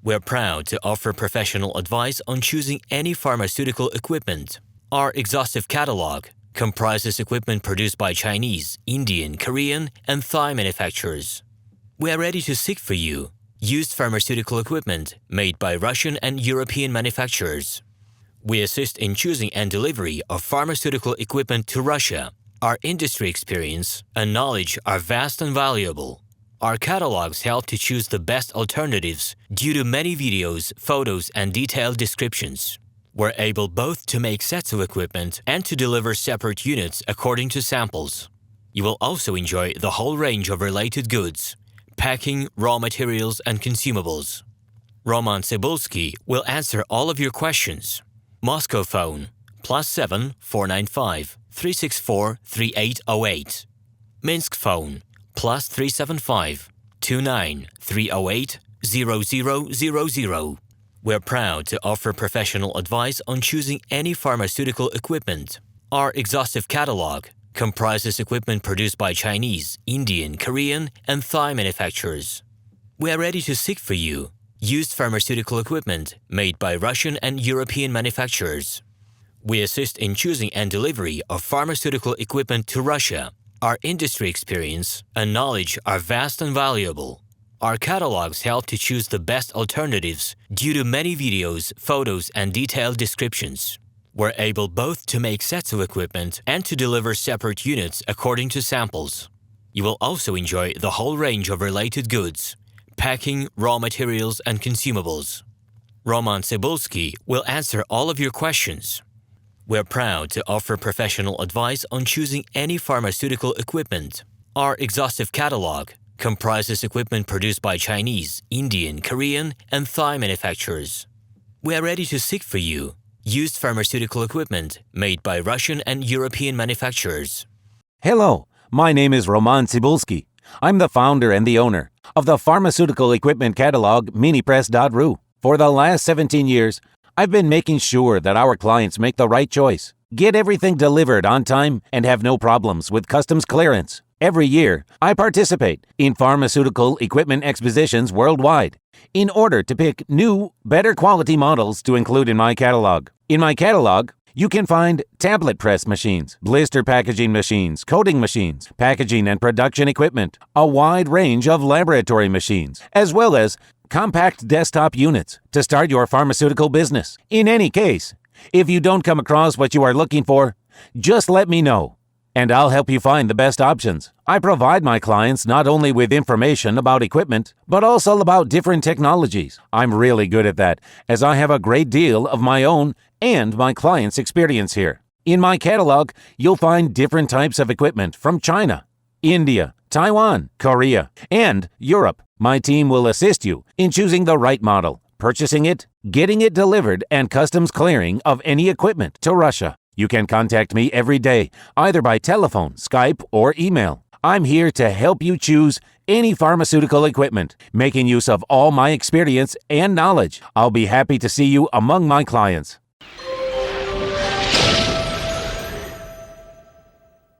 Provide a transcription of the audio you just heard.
We're proud to offer professional advice on choosing any pharmaceutical equipment. Our exhaustive catalog comprises equipment produced by Chinese, Indian, Korean, and Thai manufacturers. We are ready to seek for you used pharmaceutical equipment made by Russian and European manufacturers. We assist in choosing and delivery of pharmaceutical equipment to Russia. Our industry experience and knowledge are vast and valuable. Our catalogs help to choose the best alternatives due to many videos, photos, and detailed descriptions. We're able both to make sets of equipment and to deliver separate units according to samples. You will also enjoy the whole range of related goods, packing, raw materials, and consumables. RomanTsibulsky will answer all of your questions. Moscow phone +7 495 364 3808. Minsk phone +375 29 308 0000. We're proud to offer professional advice on choosing any pharmaceutical equipment. Our exhaustive catalog comprises equipment produced by Chinese, Indian, Korean, and Thai manufacturers. We are ready to seek for you used pharmaceutical equipment made by Russian and European manufacturers. We assist in choosing and delivery of pharmaceutical equipment to Russia. Our industry experience and knowledge are vast and valuable. Our catalogs help to choose the best alternatives due to many videos, photos, and detailed descriptions. We're able both to make sets of equipment and to deliver separate units according to samples. You will also enjoy the whole range of related goods, packing, raw materials, and consumables. RomanTsibulsky will answer all of your questions. We're proud to offer professional advice on choosing any pharmaceutical equipment. Our exhaustive catalog comprises equipment produced by Chinese, Indian, Korean, and Thai manufacturers. We are ready to seek for you used pharmaceutical equipment made by Russian and European manufacturers. Hello, my name is RomanTsibulsky. I'm the founder and the owner of the pharmaceutical equipment catalog Minipress.ru. For the last 17 years, I've been making sure that our clients make the right choice, get everything delivered on time, and have no problems with customs clearance. Every year, I participate in pharmaceutical equipment expositions worldwide in order to pick new, better quality models to include in my catalog. In my catalog, you can find tablet press machines, blister packaging machines, coating machines, packaging and production equipment, a wide range of laboratory machines, as well as compact desktop units to start your pharmaceutical business. In any case, if you don't come across what you are looking for, just let me know, and I'll help you find the best options. I provide my clients not only with information about equipment, but also about different technologies. I'm really good at that, as I have a great deal of my own and my clients' experience here. In my catalog, you'll find different types of equipment from China, India, Taiwan, Korea, and Europe. My team will assist you in choosing the right model, purchasing it, getting it delivered, and customs clearing of any equipment to Russia. You can contact me every day, either by telephone, Skype, or email. I'm here to help you choose any pharmaceutical equipment, making use of all my experience and knowledge. I'll be happy to see you among my clients.